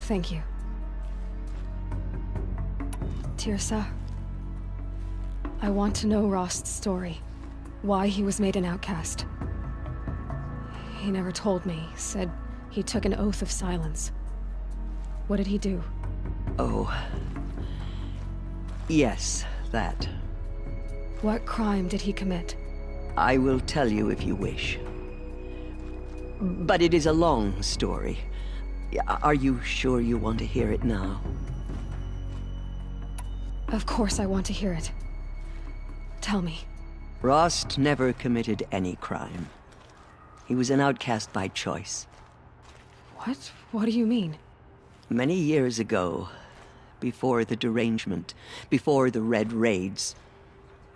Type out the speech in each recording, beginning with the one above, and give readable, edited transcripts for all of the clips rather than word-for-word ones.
Thank you. Tirsa, I want to know Rost's story. Why he was made an outcast. He never told me. Said he took an oath of silence. What did he do? Oh. Yes, that. What crime did he commit? I will tell you if you wish. But it is a long story. Are you sure you want to hear it now? Of course I want to hear it. Tell me. Rost never committed any crime. He was an outcast by choice. What? What do you mean? Many years ago, before the derangement, before the Red Raids,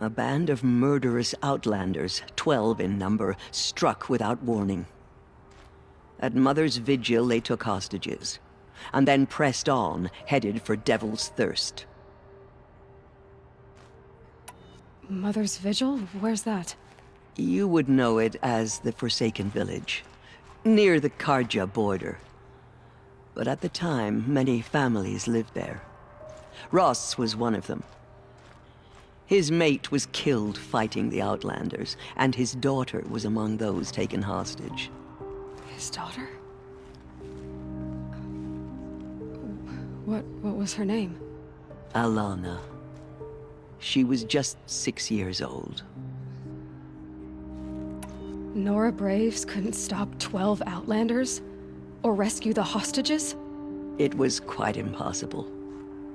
a band of murderous outlanders, 12 in number, struck without warning. At Mother's Vigil, they took hostages, and then pressed on, headed for Devil's Thirst. Mother's Vigil? Where's that? You would know it as the Forsaken Village, near the Karja border. But at the time, many families lived there. Rost's was one of them. His mate was killed fighting the Outlanders, and his daughter was among those taken hostage. His daughter? What was her name? Alana. She was just 6 years old. Nora Braves couldn't stop 12 Outlanders? Or rescue the hostages? It was quite impossible.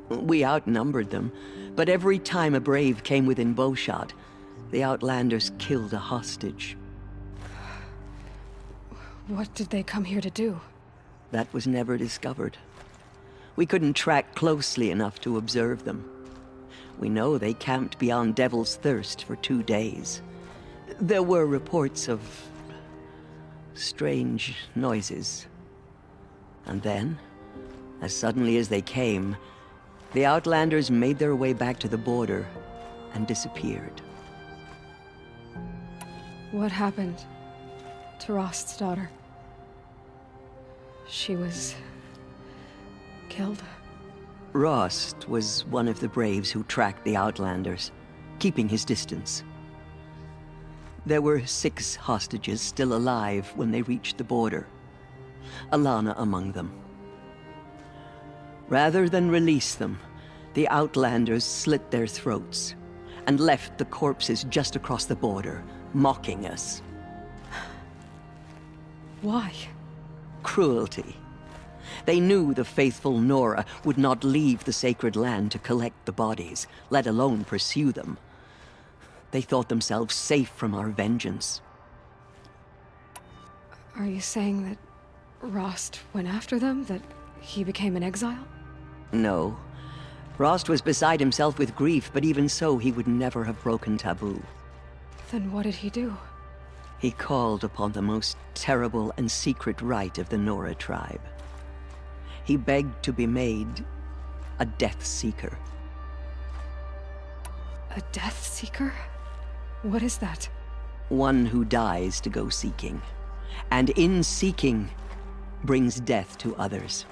We outnumbered them, but every time a Brave came within bowshot, the Outlanders killed a hostage. What did they come here to do? That was never discovered. We couldn't track closely enough to observe them. We know they camped beyond Devil's Thirst for 2 days. There were reports of strange noises. And then, as suddenly as they came, the Outlanders made their way back to the border and disappeared. What happened to Rost's daughter? She was killed? Rost was one of the Braves who tracked the Outlanders, keeping his distance. There were 6 hostages still alive when they reached the border. Alana among them. Rather than release them, the Outlanders slit their throats and left the corpses just across the border, mocking us. Why? Cruelty. They knew the faithful Nora would not leave the sacred land to collect the bodies, let alone pursue them. They thought themselves safe from our vengeance. Are you saying that Rost went after them? That he became an exile? No. Rost was beside himself with grief, but even so, he would never have broken taboo. Then what did he do? He called upon the most terrible and secret rite of the Nora tribe. He begged to be made a Death Seeker. A Death Seeker? What is that? One who dies to go seeking, and in seeking, brings death to others.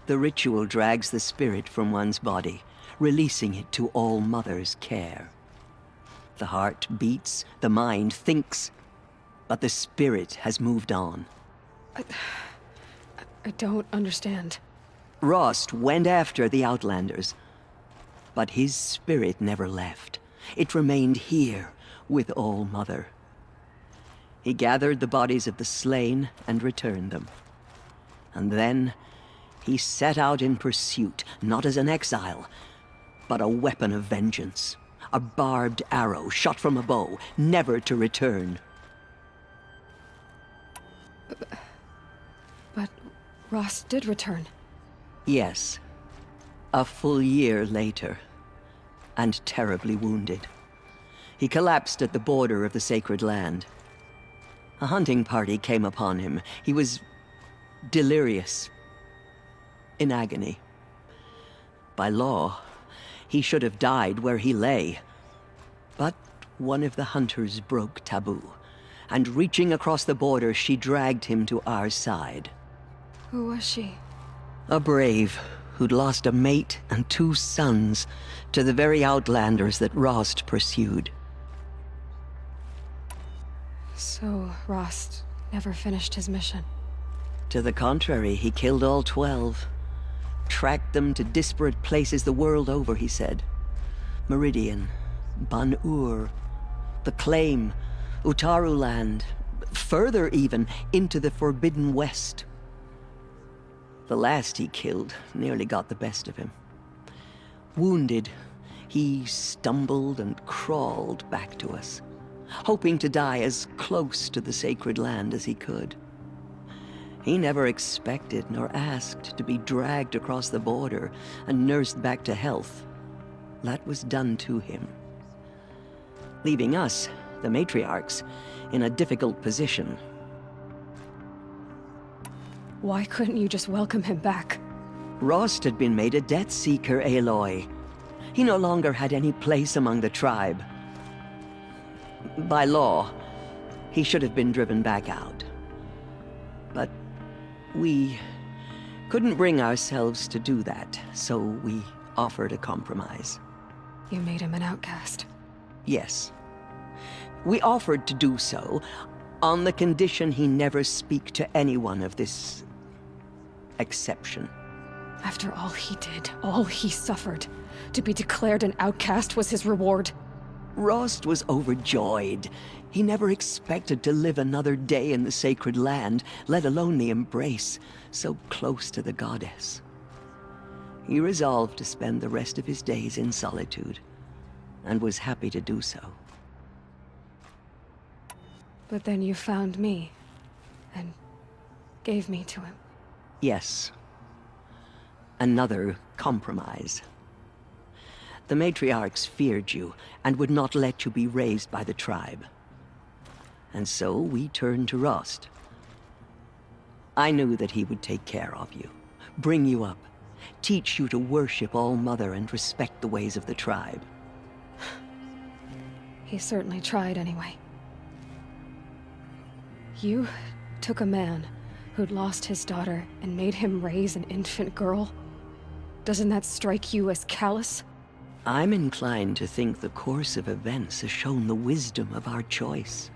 The ritual drags the spirit from one's body, releasing it to All Mother's care. The heart beats, the mind thinks, but the spirit has moved on. I don't understand. Rost went after the Outlanders, but his spirit never left. It remained here with All Mother. He gathered the bodies of the slain and returned them. And then he set out in pursuit, not as an exile, but a weapon of vengeance. A barbed arrow shot from a bow, never to return. But Rost did return. Yes. A full year later, and terribly wounded. He collapsed at the border of the sacred land. A hunting party came upon him. He was delirious, in agony. By law, he should have died where he lay. But one of the hunters broke taboo, and reaching across the border, she dragged him to our side. Who was she? A brave who'd lost a mate and 2 sons to the very outlanders that Rost pursued. So, Rost never finished his mission. To the contrary, he killed all 12. Tracked them to disparate places the world over, he said. Meridian, Ban-Ur, the Claim, Utaru land, further even, into the Forbidden West. The last he killed nearly got the best of him. Wounded, he stumbled and crawled back to us, hoping to die as close to the sacred land as he could. He never expected nor asked to be dragged across the border and nursed back to health. That was done to him, leaving us, the matriarchs, in a difficult position. Why couldn't you just welcome him back? Rost had been made a Death Seeker, Aloy. He no longer had any place among the tribe. By law, he should have been driven back out. But we couldn't bring ourselves to do that, so we offered a compromise. You made him an outcast. Yes. We offered to do so on the condition he never speak to anyone of this exception. After all he did, all he suffered, to be declared an outcast was his reward. Rost was overjoyed. He never expected to live another day in the sacred land, let alone the embrace, so close to the goddess. He resolved to spend the rest of his days in solitude, and was happy to do so. But then you found me, and gave me to him. Yes. Another compromise. The matriarchs feared you, and would not let you be raised by the tribe. And so we turned to Rost. I knew that he would take care of you, bring you up, teach you to worship All-Mother and respect the ways of the tribe. He certainly tried anyway. You took a man who'd lost his daughter and made him raise an infant girl? Doesn't that strike you as callous? I'm inclined to think the course of events has shown the wisdom of our choice.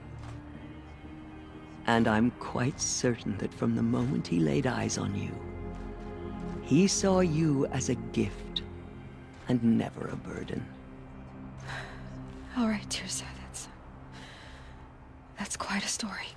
And I'm quite certain that from the moment he laid eyes on you, he saw you as a gift, and never a burden. All right, Tirsa, that's quite a story.